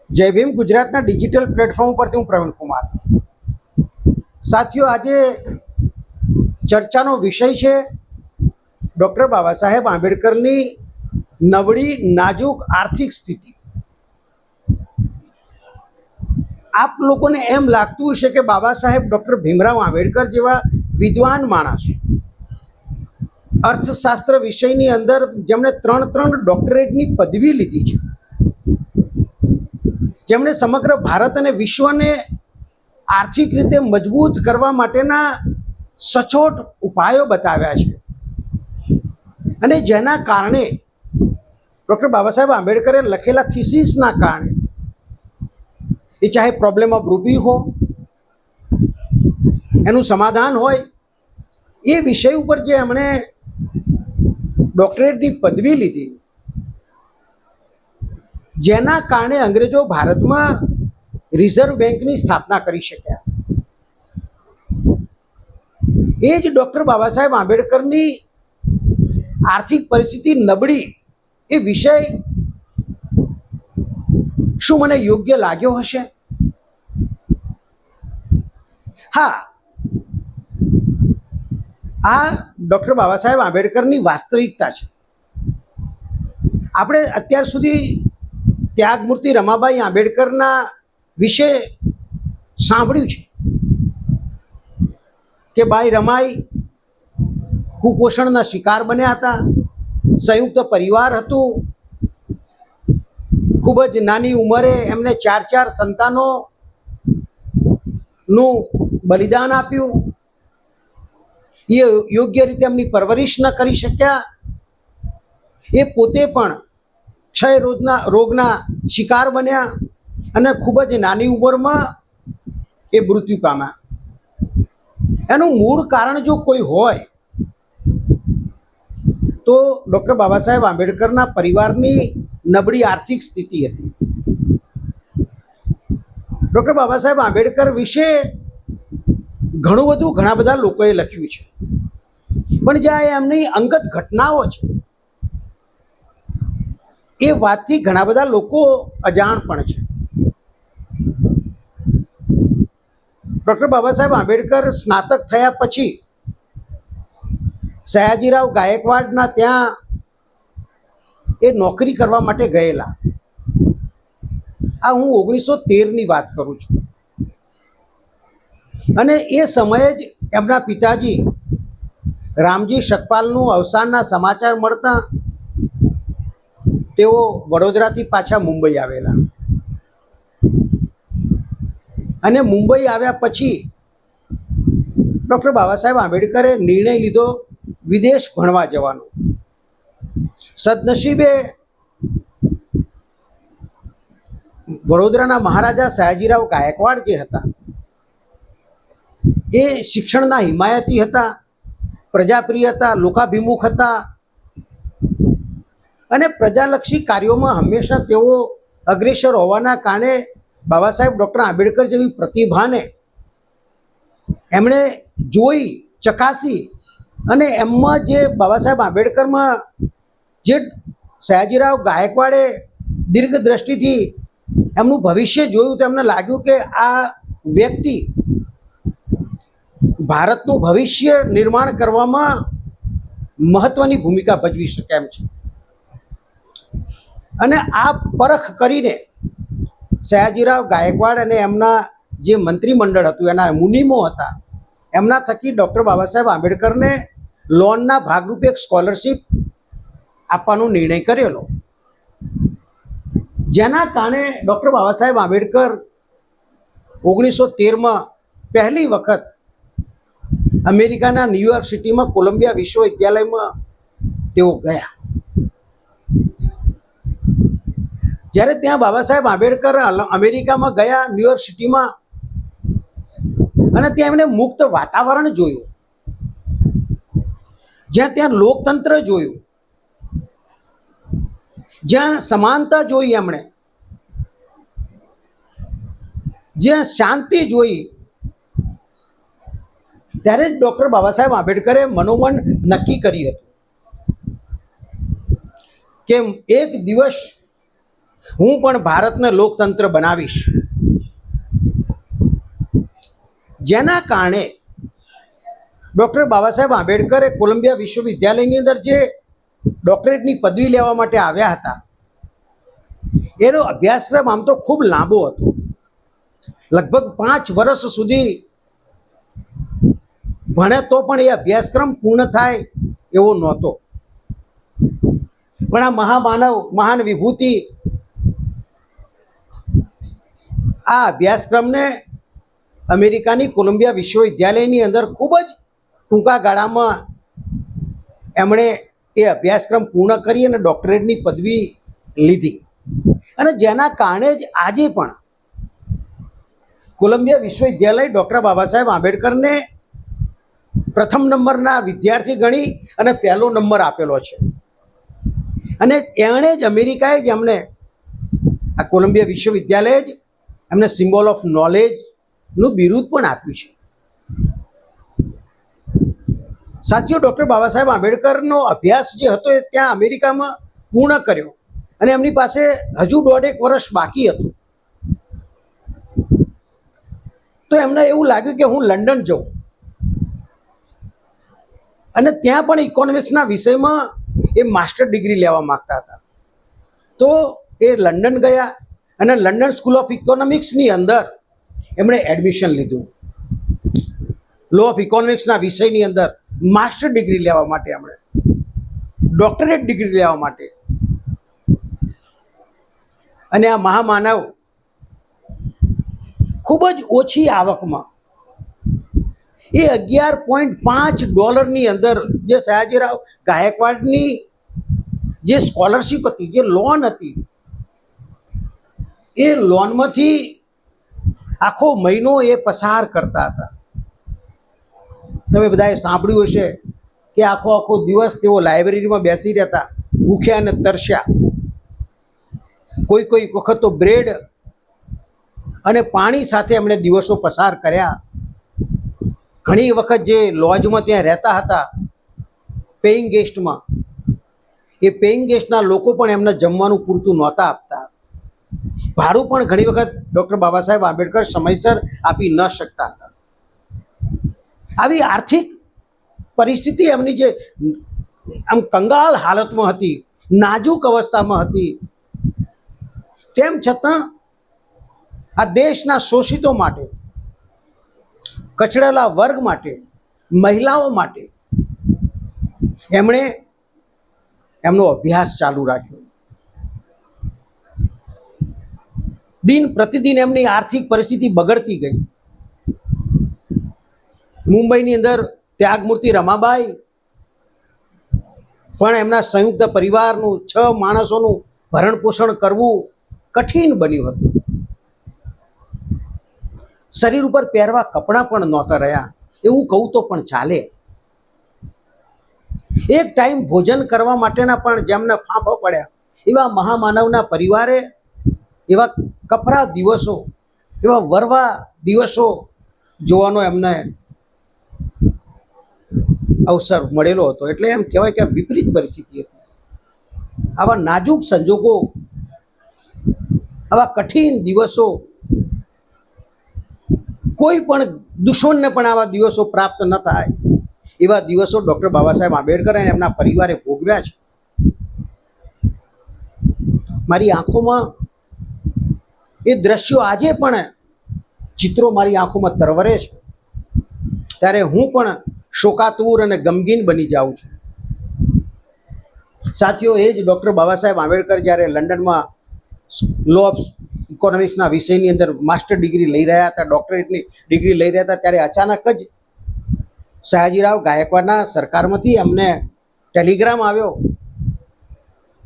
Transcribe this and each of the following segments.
જય ભીમ ગુજરાતના digital platform પરથી હું પ્રવીણ કુમાર. સાથીઓ, આજે ચર્ચાનો વિષય છે ડૉક્ટર બાબા સાહેબ આંબેડકરની નબળી નાજુક આર્થિક સ્થિતિ. આપ લોકોને એમ લાગતું હશે કે બાબા સાહેબ ડૉક્ટર ભીમરાવ આંબેડકર જેવા વિદ્વાન માણસ, અર્થશાસ્ત્ર વિષયની અંદર જેમણે ત્રણ ડોક્ટરેટની પદવી લીધી છે, જેમણે સમગ્ર ભારત અને વિશ્વને આર્થિક રીતે મજબૂત કરવા માટેના સચોટ ઉપાયો બતાવ્યા છે, અને જેના કારણે ડૉક્ટર બાબા સાહેબ આંબેડકરે લખેલા થીસીસના કારણે, એ ચાહે પ્રોબ્લેમ ઓફ રૂપી હો, એનું સમાધાન હોય, એ વિષય ઉપર જે એમણે ડોક્ટરેટની પદવી લીધી, જેના કારણે અંગ્રેજો ભારતમાં રિઝર્વ બેંકની સ્થાપના કરી શક્યા. એ જ ડૉક્ટર બાબા સાહેબ આંબેડકરની આર્થિક પરિસ્થિતિ નબળી, એ વિષય શું મને યોગ્ય લાગ્યો હશે? હા, આ ડૉક્ટર બાબા સાહેબ આંબેડકરની વાસ્તવિકતા છે. આપણે અત્યાર સુધી ત્યાગમૂર્તિ રમાબાઈ આંબેડકરના વિશે સાંભળ્યું છે કે બાઈ રમાઈ કુપોષણના શિકાર બન્યા હતા, સંયુક્ત પરિવાર હતું, ખૂબ જ નાની ઉંમરે એમને 4 સંતાનોનું બલિદાન આપ્યું, એ યોગ્ય રીતે એમની પરવરિશ ન કરી શક્યા, એ પોતે પણ ક્ષય રોગના શિકાર બન્યા અને ખૂબ જ નાની ઉંમરમાં એ મૃત્યુ પામ્યા. એનું મૂળ કારણ જો કોઈ હોય તો ડૉક્ટર બાબા સાહેબ આંબેડકરના પરિવારની નબળી આર્થિક સ્થિતિ હતી. ડૉક્ટર બાબા સાહેબ આંબેડકર વિશે ઘણા બધા લોકોએ લખ્યું છે, પણ જ્યાં એમની અંગત ઘટનાઓ છે, એ વાતથી ઘણા બધા લોકો અજાણ પણ છે. ડૉક્ટર બાબા સાહેબ આંબેડકર સ્નાતક થયા પછી સયાજીરાવ ગાયકવાડના ત્યાં એ નોકરી કરવા માટે ગયેલા. આ હું 1913ની વાત કરું છું. અને એ સમયે જ એમના પિતાજી રામજી શકપાલનું અવસાનના સમાચાર મળતા તેઓ વડોદરાથી પાછા મુંબઈ આવેલા. અને મુંબઈ આવ્યા પછી ડૉક્ટર બાબા સાહેબ આંબેડકરે નિર્ણય લીધો વિદેશ ભણવા જવાનો. સદનસીબે વડોદરાના મહારાજા સયાજીરાવ ગાયકવાડ જે હતા, એ શિક્ષણના હિમાયતી હતા, પ્રજાપ્રિય હતા, લોકાભિમુખ હતા, અને પ્રજાલક્ષી કાર્યોમાં હંમેશા તેઓ અગ્રેસર હોવાના કારણે બાબા સાહેબ ડૉક્ટર આંબેડકર જેવી પ્રતિભાને એમણે જોઈ, ચકાસી, અને એમાં જે બાબા સાહેબ આંબેડકરમાં જે સયાજીરાવ ગાયકવાડે દીર્ઘ દ્રષ્ટિથી એમનું ભવિષ્ય જોયું, તો એમને લાગ્યું કે આ વ્યક્તિ ભારતનું ભવિષ્ય નિર્માણ કરવામાં મહત્વની ભૂમિકા ભજવી શકે એમ છે. અને આ પરખ કરીને સયાજીરાવ ગાયકવાડ અને એમના જે મંત્રીમંડળ હતું, એના મુનિમો હતા, એમના થકી ડૉક્ટર બાબા સાહેબ આંબેડકરને લોનના ભાગરૂપે એક સ્કોલરશીપ આપવાનો નિર્ણય કરેલો, જેના કારણે ડૉક્ટર બાબા સાહેબ આંબેડકર 1913માં પહેલી વખત અમેરિકાના ન્યૂયોર્ક સિટીમાં કોલંબિયા વિશ્વવિદ્યાલયમાં તેઓ ગયા. જ્યારે ત્યાં બાબા સાહેબ આંબેડકર અમેરિકામાં ગયા, ન્યૂયોર્ક સિટીમાં, અને ત્યાં એમણે મુક્ત વાતાવરણ જોયું, જ્યાં ત્યાં લોકતંત્ર જોયું, જ્યાં સમાનતા જોઈ, એમણે જ્યાં શાંતિ જોઈ, ત્યારે જ ડૉક્ટર બાબા સાહેબ આંબેડકરે મનોમન નક્કી કર્યું હતું કે એક દિવસ હું પણ ભારતને લોકતંત્ર બનાવીશ, જેના કારણે ડૉક્ટર બાબા સાહેબ આંબેડકરે કોલંબિયા વિશ્વવિદ્યાલયની અંદર જે ડૉક્ટરેટની પદવી લેવા માટે આવ્યા હતા, એનો અભ્યાસક્રમ આમ તો ખૂબ લાંબો હતો. લગભગ 5 વર્ષ સુધી ભણે તો પણ એ અભ્યાસક્રમ પૂર્ણ થાય એવો નહોતો. પણ આ મહામાનવ, મહાન વિભૂતિ આ અભ્યાસક્રમને અમેરિકાની કોલંબિયા વિશ્વવિદ્યાલયની અંદર ખૂબ જ ટૂંકા ગાળામાં એમણે એ અભ્યાસક્રમ પૂર્ણ કરી અને ડૉક્ટરેટની પદવી લીધી. અને જેના કારણે જ આજે પણ કોલંબિયા વિશ્વવિદ્યાલય ડૉક્ટર બાબા સાહેબ આંબેડકરને પ્રથમ નંબરના વિદ્યાર્થી ગણી અને પહેલો નંબર આપેલો છે. અને એણે જ અમેરિકાએ જ એમને આ કોલંબિયા વિશ્વવિદ્યાલયે જ એમને સિમ્બોલ ઓફ નોલેજનું બિરુદ પણ આપ્યું છે. સાથીઓ, ડૉક્ટર બાબા સાહેબ આંબેડકરનો અભ્યાસ જે હતો એ ત્યાં અમેરિકામાં પૂર્ણ કર્યો અને એમની પાસે હજુ 1.5 વર્ષ બાકી હતું. તો એમને એવું લાગ્યું કે હું લંડન જાઉં અને ત્યાં પણ ઇકોનોમિક્સના વિષયમાં એ માસ્ટર ડિગ્રી લેવા માગતા હતા. તો એ લંડન ગયા અને લંડન સ્કૂલ ઓફ ઇકોનોમિક્સની અંદર એમણે એડમિશન લીધું. લો ઓફ ઇકોનોમિક્સના વિષયની અંદર માસ્ટર ડિગ્રી લેવા માટે, એમણે ડૉક્ટરેટ ડિગ્રી લેવા માટે. અને આ મહામાનવ ખૂબ જ ઓછી આવકમાં એ $11.5 અંદર જે સયાજીરાવ ગાયકવાડની જે સ્કોલરશિપ હતી, જે લોન હતી, એ લોનમાંથી આખો મહિનો એ પસાર કરતા હતા. તમે બધાએ સાંભળ્યું હશે કે આખો દિવસ તેઓ લાઇબ્રેરીમાં બેસી રહેતા, ભૂખ્યા અને તરસ્યા. કોઈ વખત તો બ્રેડ અને પાણી સાથે એમણે દિવસો પસાર કર્યા. ઘણી વખત જે લોજમાં ત્યાં રહેતા હતા પેઇંગ ગેસ્ટમાં, એ પેઇંગ ગેસ્ટના લોકો પણ એમને જમવાનું પૂરતું નહોતા આપતા. ભાડું પણ ઘણી વખત ડૉક્ટર બાબા સાહેબ આંબેડકર સમયસર આપી ન શકતા હતા. આવી આર્થિક પરિસ્થિતિ એમની જે આમ કંગાલ હાલતમાં હતી, નાજુક અવસ્થામાં હતી, તેમ છતાં આ દેશના શોષિતો માટે, કચડેલા વર્ગ માટે, મહિલાઓ માટે એમણે એમનો અભ્યાસ ચાલુ રાખ્યો. દિન પ્રતિદિન એમની આર્થિક પરિસ્થિતિ બગડતી ગઈ. મુંબઈની અંદર ત્યાગમૂર્તિ રમાબાઈ પણ એમના સંયુક્ત પરિવારનું 6 માણસોનું ભરણ પોષણ કરવું કઠિન બન્યું હતું. શરીર ઉપર પહેરવા કપડાં પણ નહોતા રહ્યા, એવું કહું તો પણ ચાલે. એક ટાઈમ ભોજન કરવા માટેના પણ જેમને ફાંફા પડ્યા, એવા મહામાનવના પરિવારે એવા કપરા દિવસો, એવા વરવા દિવસો જોવાનો એમને અવસર મળેલો હતો. એટલે એમ કહેવાય કે વિપરીત પરિસ્થિતિ હતી. આવા નાજુક સંજોગો, આવા કઠિન દિવસો, કોઈ પણ દુશ્મનને પણ આવા દિવસો પ્રાપ્ત ન થાય એવા દિવસો ડૉક્ટર બાબા સાહેબ આંબેડકર અને એમના પરિવારે ભોગવ્યા છે. મારી આંખોમાં એ દ્રશ્યો આજે પણ ચિત્રો મારી આંખોમાં તરવરે છે. ત્યારે હું પણ શોકાતુર અને ગમગીન બની જાઉં છું. સાથીઓ, એ જ ડૉક્ટર બાબા સાહેબ આંબેડકર જ્યારે લંડનમાં લો ઓફ ઇકોનોમિક્સના વિષયની અંદર માસ્ટર ડિગ્રી લઈ રહ્યા હતા, ડૉક્ટરેટની ડિગ્રી લઈ રહ્યા હતા, ત્યારે અચાનક જ સયાજીરાવ ગાયકવાડના સરકારમાંથી અમને ટેલિગ્રામ આવ્યો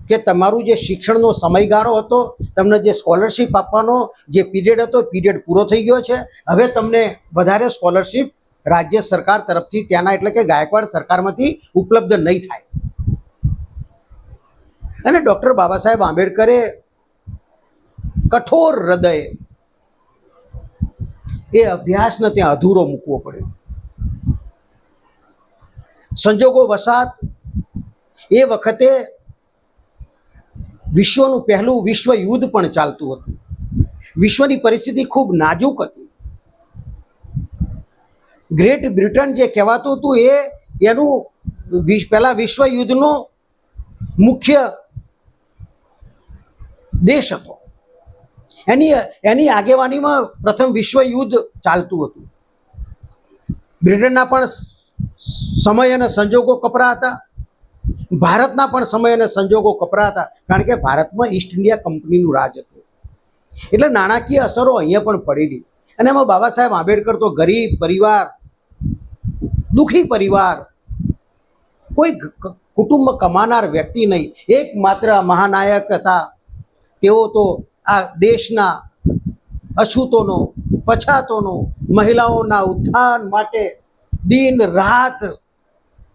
કે તમારું જે શિક્ષણનો સમયગાળો હતો, તમને જે સ્કોલરશિપ આપવાનો જે પીરિયડ હતો, પીરિયડ પૂરો થઈ ગયો છે. હવે તમને વધારે સ્કોલરશિપ રાજ્ય સરકાર તરફથી, ત્યાંના એટલે કે ગાયકવાડ સરકારમાંથી ઉપલબ્ધ નહીં થાય. અને ડૉક્ટર બાબા સાહેબ આંબેડકરે કઠોર હૃદયે એ અભ્યાસને ત્યાં અધૂરો મૂકવો પડ્યો. સંજોગો વસાત એ વખતે વિશ્વનું પહેલું વિશ્વ યુદ્ધ પણ ચાલતું હતું. વિશ્વની પરિસ્થિતિ ખૂબ નાજુક હતી. ગ્રેટ બ્રિટન જે કહેવાતું હતું એ એનું પહેલા વિશ્વ યુદ્ધનો મુખ્ય દેશ હતો. એની આગેવાનીમાં પ્રથમ વિશ્વ યુદ્ધ ચાલતું હતું. બ્રિટનના પણ સમય અને સંજોગો કપરા હતા, ભારતના પણ સમય અને સંજોગો કપરા હતા, કારણ કે ભારતમાં ઈસ્ટ ઇન્ડિયા કંપનીનું રાજ હતું. એટલે નાણાકીય અસરો અહીંયા પણ પડેલી. અને એમાં બાબા સાહેબ આંબેડકર તો ગરીબ પરિવાર, દુઃખી પરિવાર, કોઈ કુટુંબ કમાનાર વ્યક્તિ નહીં, એકમાત્ર મહાનાયક હતા. તેઓ તો આ દેશના અછૂતોનો, પછાતોનો, મહિલાઓના ઉત્થાન માટે દિન રાત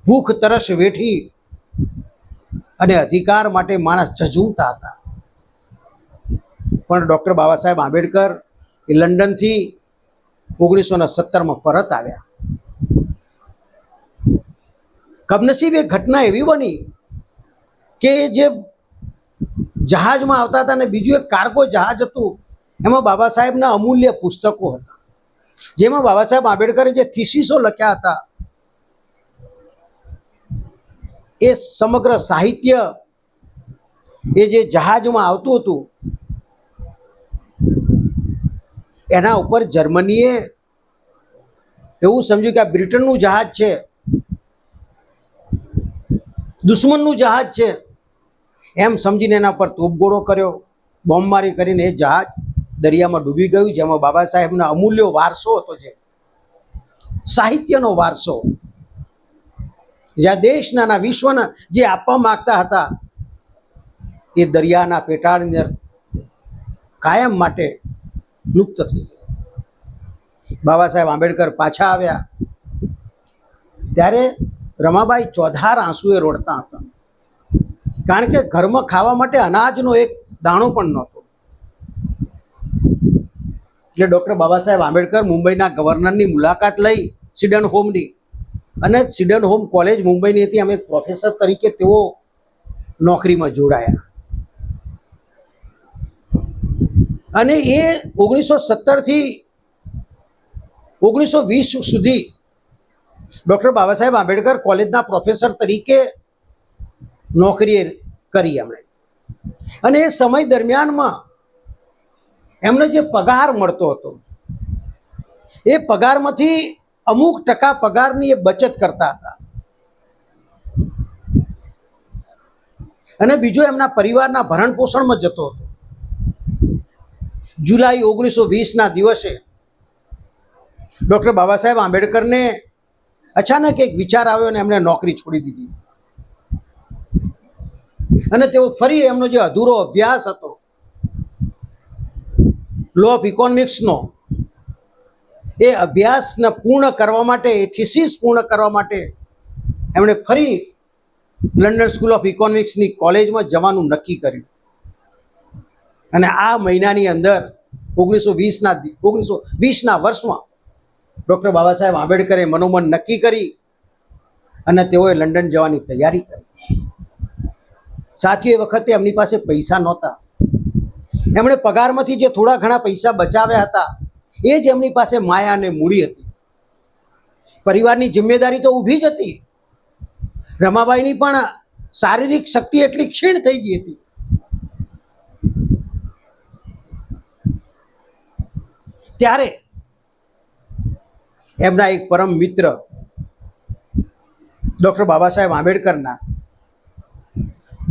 ભૂખ તરસ વેઠી અને અધિકાર માટે માણસ ઝઝૂમતા હતા. પણ ડૉક્ટર બાબા સાહેબ આંબેડકર એ લંડનથી 1917માં પરત આવ્યા. કમનસીબે ઘટના એવી બની કે જે જહાજમાં આવતા હતા, અને બીજું એક કાર્ગો જહાજ હતું, એમાં બાબા સાહેબના અમૂલ્ય પુસ્તકો હતા, જેમાં બાબા સાહેબ આંબેડકરે જે થીસીસો લખ્યા હતા એ સમગ્ર સાહિત્ય એ જે જહાજમાં આવતું હતું એના ઉપર જર્મનીએ એવું સમજ્યું કે આ બ્રિટનનું જહાજ છે, દુશ્મનનું જહાજ છે, એમ સમજીને એના પર તોપગોળો કર્યો, બોમ્બમારી કરીને એ જહાજ દરિયામાં ડૂબી ગયું. જેમાં બાબા સાહેબના અમૂલ્ય વારસો હતો, જે સાહિત્યનો વારસો, જ્યાં દેશના વિશ્વના જે આપવા માગતા હતા એ દરિયાના પેટાળની અંદર કાયમ માટે લુપ્ત થઈ ગયો. બાબા સાહેબ આંબેડકર પાછા આવ્યા ત્યારે રમાબાઈ ચોધાર આંસુએ રોડતા હતા, કારણ કે ઘરમાં ખાવા માટે અનાજનો એક દાણો પણ નહોતો. એટલે ડૉક્ટર બાબા સાહેબ આંબેડકર મુંબઈના ગવર્નરની મુલાકાત લઈ, સિડન હોમની, અને સિડન હોમ કોલેજ મુંબઈની હતી, અમે પ્રોફેસર તરીકે તેઓ નોકરીમાં જોડાયા. અને એ 1917થી 1920 સુધી ડૉક્ટર બાબા સાહેબ આંબેડકર કોલેજના પ્રોફેસર તરીકે નોકરી કરી એમણે. અને એ સમય દરમિયાનમાં એમને જે પગાર મળતો હતો એ પગારમાંથી અમુક ટકા પગારની એ બચત કરતા હતા, અને બીજો એમના પરિવારના ભરણ પોષણમાં જતો હતો. જુલાઈ 1920ના દિવસે ડૉક્ટર બાબા સાહેબ આંબેડકરને અચાનક એક વિચાર આવ્યો અને એમણે નોકરી છોડી દીધી, અને તેઓ ફરી એમનો જે અધૂરો અભ્યાસ હતો લો ઓફ ઇકોનોમિક્સનો, એ અભ્યાસને પૂર્ણ કરવા માટે, એ થીસીસ પૂર્ણ કરવા માટે એમણે ફરી લંડન સ્કૂલ ઓફ ઇકોનોમિક્સની કોલેજમાં જવાનું નક્કી કર્યું. અને આ મહિનાની અંદર 1920ના વર્ષમાં ડૉક્ટર બાબા સાહેબ આંબેડકરે મનોમન નક્કી કરી અને તેઓએ લંડન જવાની તૈયારી કરી. સાથીઓ, એ વખતે એમની પાસે પૈસા નહોતા. એમણે પગારમાંથી જે થોડા ઘણા પૈસા બચાવ્યા હતા એ જ એમની પાસે માયા અને મૂડી હતી. પરિવારની જિમ્મેદારી તો ઊભી જ હતી. રમાબાઈની પણ શારીરિક શક્તિ એટલી ક્ષીણ થઈ ગઈ હતી. ત્યારે એમના એક પરમ મિત્ર ડૉક્ટર બાબા સાહેબ આંબેડકરના,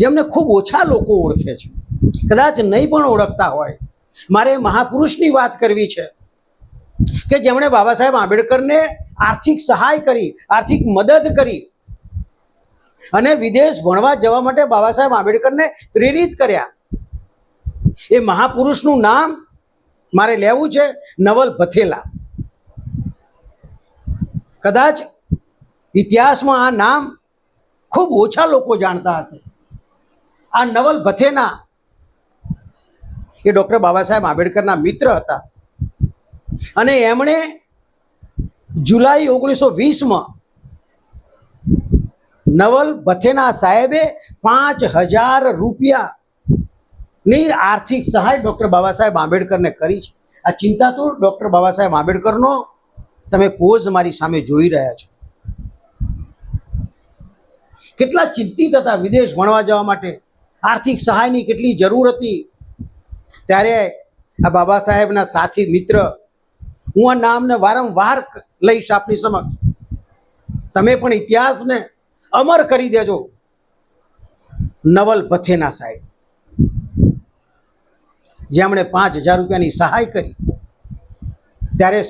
જેમને ખૂબ ઓછા લોકો ઓળખે છે, કદાચ નહીં પણ ઓળખતા હોય, મારે મહાપુરુષની વાત કરવી છે કે જેમણે બાબા સાહેબ આંબેડકરને આર્થિક સહાય કરી, આર્થિક મદદ કરી, અને વિદેશ ભણવા જવા માટે બાબા સાહેબ આંબેડકરને પ્રેરિત કર્યા. એ મહાપુરુષનું નામ મારે લેવું છે, નવલ ભથેલા. કદાચ ઇતિહાસમાં આ નામ ખૂબ ઓછા લોકો જાણતા હશે. આ નવલ ભથેલા એ ડૉક્ટર બાબા સાહેબ આંબેડકરના મિત્ર હતા, અને એમણે જુલાઈ 1920માં નવલ ભથેલા સાહેબે 5000 રૂપિયા ની આર્થિક સહાય ડૉક્ટર બાબા સાહેબ આંબેડકરને કરી છે. આ ચિંતા તો ડૉક્ટર બાબા સાહેબ આંબેડકરનો તમે પોઝ મારી સામે જોઈ રહ્યા છો. કેટલા ચિંતિત હતા વિદેશ ભણવા જવા માટે, આર્થિક સહાયની કેટલી જરૂર હતી. ત્યારે આ બાબા સાહેબના સાથી મિત્ર, હું આ નામને વારંવાર લઈશ આપની સમક્ષ, તમે પણ ઇતિહાસને અમર કરી દેજો. નવલ ભથેના સાહેબ, જેમણે 5,000 રૂપિયાની સહાય કરી. ત્યારે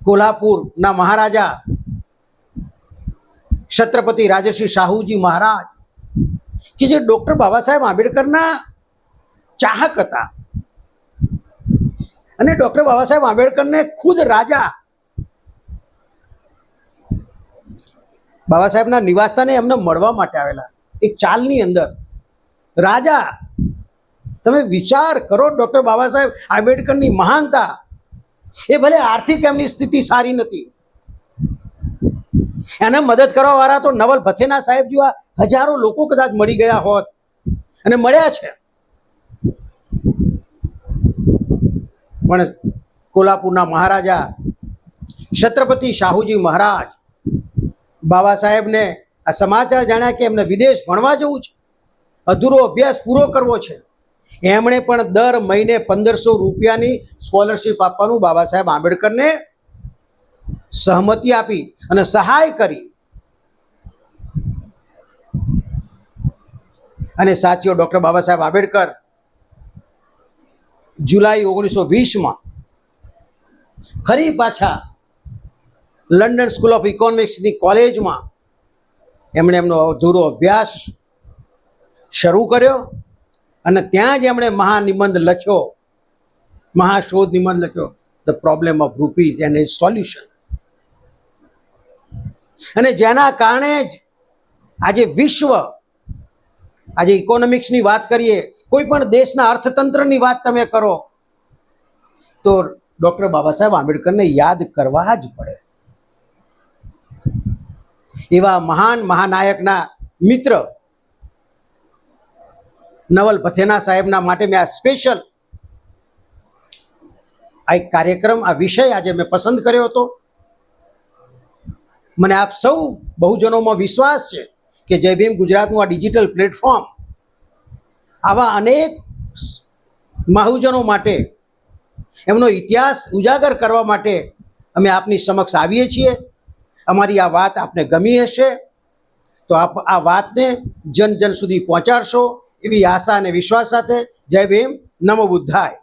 કોલ્હાપુરના મહારાજા છત્રપતિ રાજશ્રી શાહુજી મહારાજ, કે જે ડૉક્ટર બાબા સાહેબ આંબેડકરના ચાહક હતા, અને ડૉક્ટર બાબા સાહેબ આંબેડકરને ખુદ રાજા બાબા સાહેબના નિવાસસ્થાને એમને મળવા માટે આવેલા, એક ચાલની અંદર રાજા. તમે વિચાર કરો, ડૉક્ટર બાબા સાહેબ આંબેડકરની મહાનતા. એ ભલે આર્થિક એમની સ્થિતિ સારી નથી, એને મદદ કરવા વાળા તો નવલ ભથેના સાહેબ જેવા હજારો લોકો કદાચ મળી ગયા હોત, અને મળ્યા છે. પણ કોલ્હાપુરના મહારાજા છત્રપતિ શાહુજી મહારાજ બાબા સાહેબને આ સમાચાર જાણ્યા કે એમને વિદેશ ભણવા જવું છે, અધૂરો અભ્યાસ પૂરો કરવો છે. એમણે પણ દર મહિને 1,500 રૂપિયાની સ્કોલરશીપ આપવાનું બાબા સાહેબ આંબેડકરને સહમતિ આપી અને સહાય કરી. અને સાથીઓ, ડૉક્ટર બાબા સાહેબ આંબેડકર જુલાઈ 1920માં ફરી પાછા લંડન સ્કૂલ ઓફ ઇકોનોમિક્સની કોલેજમાં એમણે એમનો અધૂરો અભ્યાસ શરૂ કર્યો, અને ત્યાં જ એમણે મહાનિબંધ લખ્યો, મહાશોધ નિબંધ લખ્યો, the problem of rupees and its solution. અને જેના કારણે જ આજે વિશ્વ, આજે ઇકોનોમિક્સની વાત કરીએ, કોઈ પણ દેશના અર્થતંત્રની વાત તમે કરો તો ડૉક્ટર બાબા સાહેબ આંબેડકરને યાદ કરવા જ પડે. એવા મહાન મહાનાયકના મિત્ર નવલ ભથેના સાહેબના માટે મેં આ સ્પેશિયલ આ એક કાર્યક્રમ, આ વિષય આજે મેં પસંદ કર્યો હતો. મને આપ સૌ બહુજનોમાં વિશ્વાસ છે કે જય ભીમ ગુજરાતનું આ ડિજિટલ પ્લેટફોર્મ આવા અનેક બહુજનો માટે એમનો ઇતિહાસ ઉજાગર કરવા માટે અમે આપની સમક્ષ આવીએ છીએ. અમારી આ વાત આપને ગમી હશે તો આપ આ વાતને જન જન સુધી પહોંચાડશો એવી આશા અને વિશ્વાસ સાથે. જય ભીમ, નમો બુદ્ધાય.